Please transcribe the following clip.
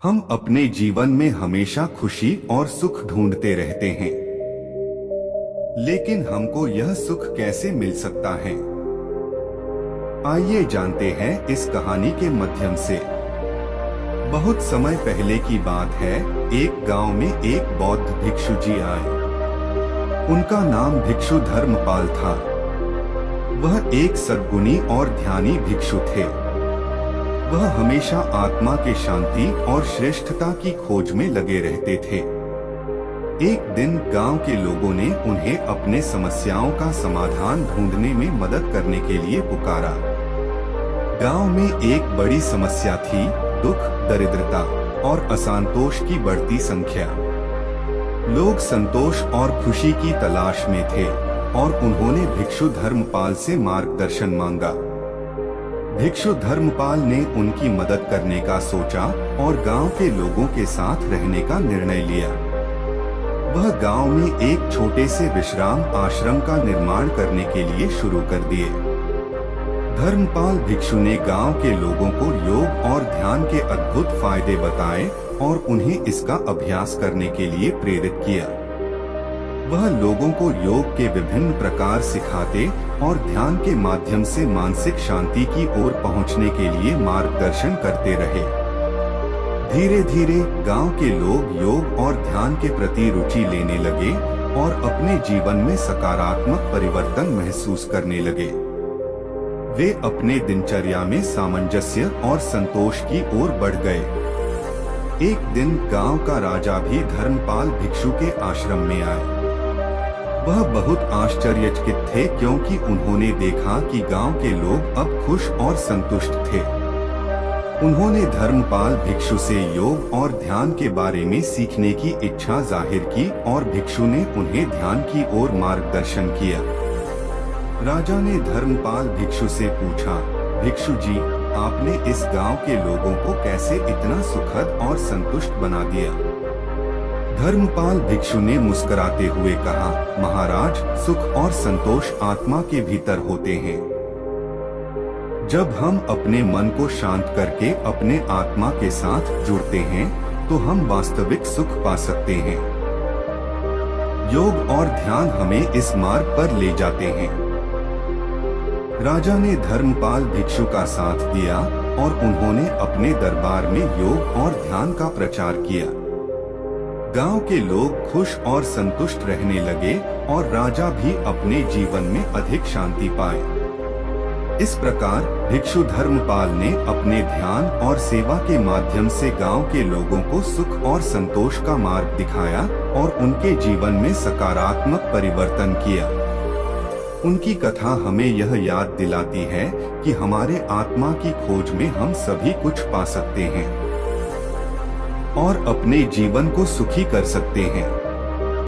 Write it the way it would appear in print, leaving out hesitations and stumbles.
हम अपने जीवन में हमेशा खुशी और सुख ढूंढते रहते हैं, लेकिन हमको यह सुख कैसे मिल सकता है? आइए जानते हैं इस कहानी के माध्यम से। बहुत समय पहले की बात है, एक गांव में एक बौद्ध भिक्षु जी आए। उनका नाम भिक्षु धर्मपाल था। वह एक सद्गुणी और ध्यानी भिक्षु थे। वह हमेशा आत्मा के शांति और श्रेष्ठता की खोज में लगे रहते थे। एक दिन गांव के लोगों ने उन्हें अपने समस्याओं का समाधान ढूंढने में मदद करने के लिए पुकारा। गांव में एक बड़ी समस्या थी, दुख, दरिद्रता और असंतोष की बढ़ती संख्या। लोग संतोष और खुशी की तलाश में थे और उन्होंने भिक्षु धर्मपाल से मार्गदर्शन मांगा। भिक्षु धर्मपाल ने उनकी मदद करने का सोचा और गांव के लोगों के साथ रहने का निर्णय लिया। वह गांव में एक छोटे से विश्राम आश्रम का निर्माण करने के लिए शुरू कर दिए। धर्मपाल भिक्षु ने गांव के लोगों को योग और ध्यान के अद्भुत फायदे बताए और उन्हें इसका अभ्यास करने के लिए प्रेरित किया। वह लोगों को योग के विभिन्न प्रकार सिखाते और ध्यान के माध्यम से मानसिक शांति की ओर पहुंचने के लिए मार्गदर्शन करते रहे। धीरे धीरे गांव के लोग योग और ध्यान के प्रति रुचि लेने लगे और अपने जीवन में सकारात्मक परिवर्तन महसूस करने लगे। वे अपने दिनचर्या में सामंजस्य और संतोष की ओर बढ़ गए। एक दिन गांव का राजा भी धर्मपाल भिक्षु के आश्रम में आए। वह बहुत आश्चर्यचकित थे, क्योंकि उन्होंने देखा कि गांव के लोग अब खुश और संतुष्ट थे। उन्होंने धर्मपाल भिक्षु से योग और ध्यान के बारे में सीखने की इच्छा जाहिर की और भिक्षु ने उन्हें ध्यान की ओर मार्गदर्शन किया। राजा ने धर्मपाल भिक्षु से पूछा, भिक्षु जी, आपने इस गांव के लोगों को कैसे इतना सुखद और संतुष्ट बना दिया? धर्मपाल भिक्षु ने मुस्कुराते हुए कहा, महाराज, सुख और संतोष आत्मा के भीतर होते हैं। जब हम अपने मन को शांत करके अपने आत्मा के साथ जुड़ते हैं, तो हम वास्तविक सुख पा सकते हैं। योग और ध्यान हमें इस मार्ग पर ले जाते हैं। राजा ने धर्मपाल भिक्षु का साथ दिया और उन्होंने अपने दरबार में योग और ध्यान का प्रचार किया। गांव के लोग खुश और संतुष्ट रहने लगे और राजा भी अपने जीवन में अधिक शांति पाए। इस प्रकार भिक्षु धर्मपाल ने अपने ध्यान और सेवा के माध्यम से गांव के लोगों को सुख और संतोष का मार्ग दिखाया और उनके जीवन में सकारात्मक परिवर्तन किया। उनकी कथा हमें यह याद दिलाती है कि हमारे आत्मा की खोज में हम सभी कुछ पा सकते हैं और अपने जीवन को सुखी कर सकते हैं।